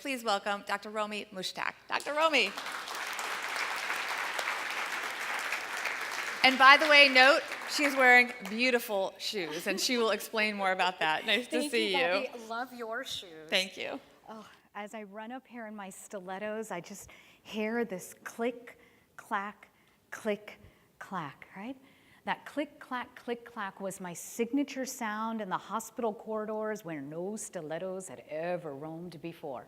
Please welcome Dr. Romie Mushtaq. Dr. Romie. And by the way, note, she's wearing beautiful shoes, and she will explain more about that. Nice to see you. Thank you, Bobby. Love your shoes. Thank you. Oh, as I run up here in my stilettos, I just hear this click, clack, right? That click, clack was my signature sound in the hospital corridors where no stilettos had ever roamed before.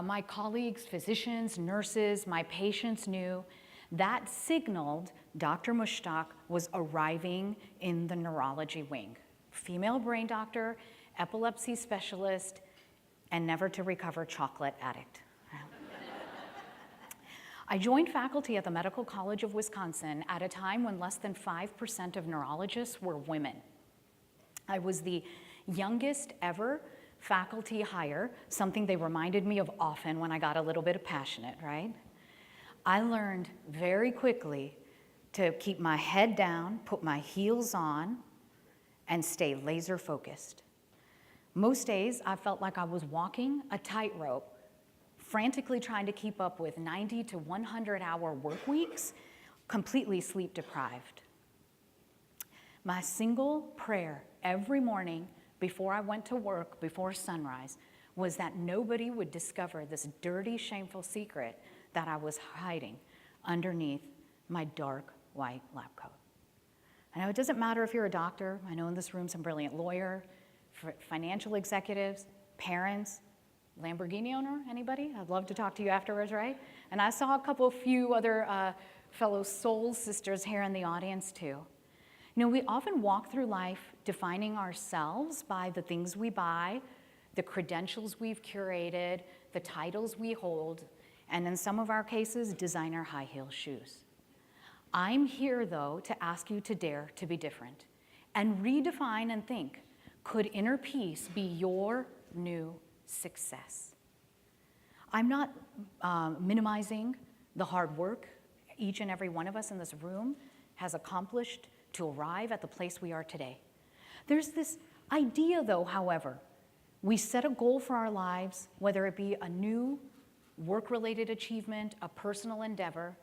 My colleagues, physicians, nurses, my patients knew that signaled Dr. Mushtaq was arriving in the neurology wing. Female brain doctor, epilepsy specialist, and never to recover chocolate addict. I joined faculty at the Medical College of Wisconsin at a time when less than 5% of neurologists were women. I was the youngest ever faculty hire, something they reminded me of often when I got a little bit passionate, right? I learned very quickly to keep my head down, put my heels on, and stay laser focused. Most days, I felt like I was walking a tightrope, frantically trying to keep up with 90 to 100-hour work weeks, completely sleep deprived. My single prayer every morning before I went to work, before sunrise, was that nobody would discover this dirty, shameful secret that I was hiding underneath my dark white lab coat. I know it doesn't matter if you're a doctor. I know in this room some brilliant lawyer, financial executives, parents, Lamborghini owner, anybody? I'd love to talk to you afterwards, right? And I saw a few other fellow soul sisters here in the audience too. You know, we often walk through life defining ourselves by the things we buy, the credentials we've curated, the titles we hold, and in some of our cases, designer high heel shoes. I'm here, though, to ask you to dare to be different and redefine and think, could inner peace be your new success? I'm not minimizing the hard work each and every one of us in this room has accomplished to arrive at the place we are today. There's this idea, though, however, we set a goal for our lives, whether it be a new work-related achievement, a personal endeavor.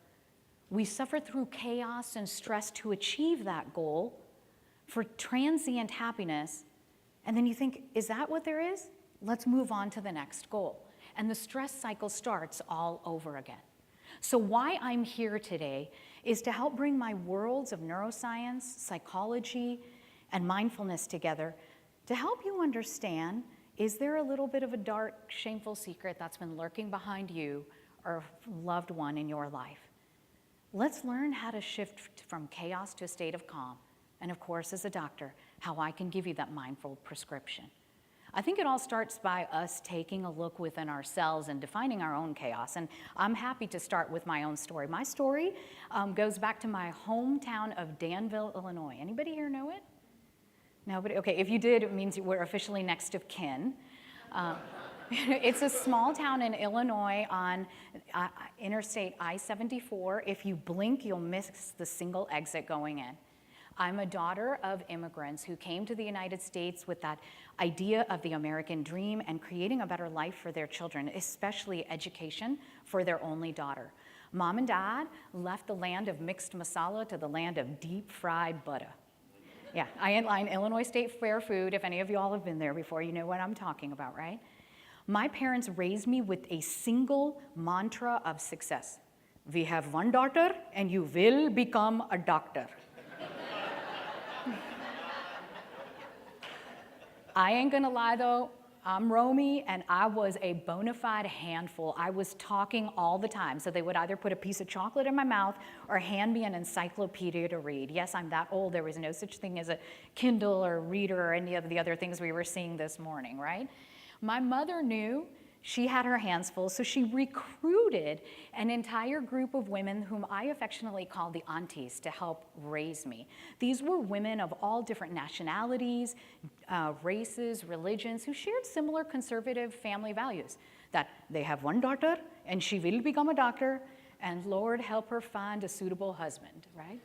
We suffer through chaos and stress to achieve that goal for transient happiness, and then you think, is that what there is? Let's move on to the next goal. And the stress cycle starts all over again. So why I'm here today is to help bring my worlds of neuroscience, psychology, and mindfulness together to help you understand, is there a little bit of a dark, shameful secret that's been lurking behind you or a loved one in your life? Let's learn how to shift from chaos to a state of calm. And of course, as a doctor, how I can give you that mindful prescription. I think it all starts by us taking a look within ourselves and defining our own chaos. And I'm happy to start with my own story. My story goes back to my hometown of Danville, Illinois. Anybody here know it? Nobody? Okay, if you did, it means we're officially next of kin. It's a small town in Illinois on Interstate I-74. If you blink, you'll miss the single exit going in. I'm a daughter of immigrants who came to the United States with that idea of the American dream and creating a better life for their children, especially education for their only daughter. Mom and Dad left the land of mixed masala to the land of deep fried butter. Yeah, I outline Illinois State Fair food. If any of you all have been there before, you know what I'm talking about, right? My parents raised me with a single mantra of success. We have one daughter, and you will become a doctor. I ain't gonna lie though, I'm Romie, and I was a bona fide handful. I was talking all the time, so they would either put a piece of chocolate in my mouth or hand me an encyclopedia to read. Yes, I'm that old. There was no such thing as a Kindle or reader or any of the other things we were seeing this morning, right? My mother knew she had her hands full, so she recruited an entire group of women whom I affectionately call the aunties to help raise me. These were women of all different nationalities, races, religions, who shared similar conservative family values, that they have one daughter and she will become a doctor, and Lord help her find a suitable husband, right?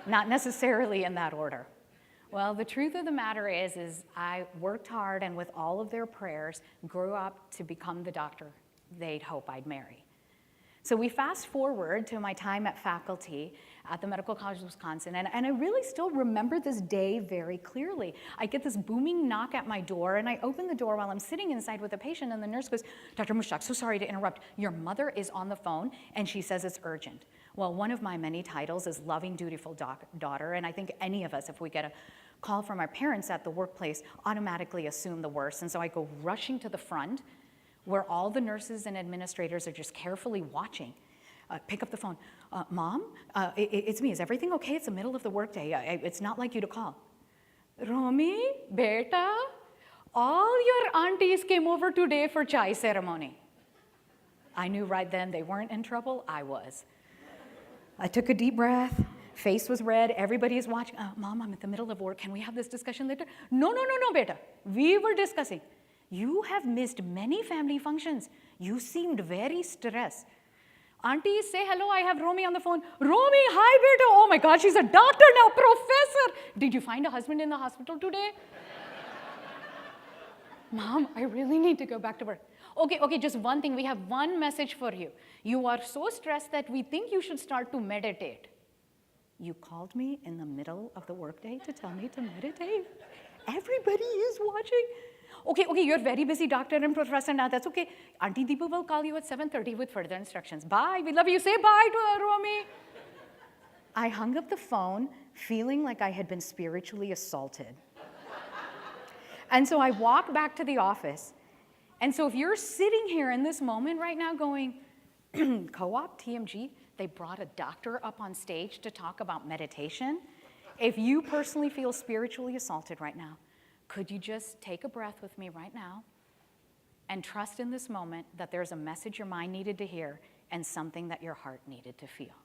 Not necessarily in that order. Well, the truth of the matter is I worked hard and with all of their prayers, grew up to become the doctor they'd hope I'd marry. So we fast forward to my time at faculty at the Medical College of Wisconsin, and I really still remember this day very clearly. I get this booming knock at my door, and I open the door while I'm sitting inside with a patient, and the nurse goes, "Dr. Mushtaq, so sorry to interrupt. Your mother is on the phone, and she says it's urgent." Well, one of my many titles is loving, dutiful daughter, and I think any of us, if we get a call from our parents at the workplace, automatically assume the worst. And so I go rushing to the front, where all the nurses and administrators are just carefully watching. Pick up the phone. Mom, it's me. Is everything okay? It's the middle of the workday. It's not like you to call. Romie, beta, all your aunties came over today for chai ceremony. I knew right then they weren't in trouble. I was. I took a deep breath. Face was red. Everybody is watching. Mom, I'm in the middle of work. Can we have this discussion later? No, beta. We were discussing. You have missed many family functions. You seemed very stressed. Auntie, say hello. I have Romie on the phone. Romie, hi, beta. Oh my God, she's a doctor now, professor. Did you find a husband in the hospital today? Mom, I really need to go back to work. Okay, just one thing. We have one message for you. You are so stressed that we think you should start to meditate. You called me in the middle of the workday to tell me to meditate? Everybody is watching. Okay, you're a very busy doctor and professor now. That's okay. Auntie Deepa will call you at 7:30 with further instructions. Bye. We love you. Say bye to Romie. I hung up the phone feeling like I had been spiritually assaulted. And so I walked back to the office. And so if you're sitting here in this moment right now going, co-op, TMG, they brought a doctor up on stage to talk about meditation. If you personally feel spiritually assaulted right now, could you just take a breath with me right now and trust in this moment that there's a message your mind needed to hear and something that your heart needed to feel?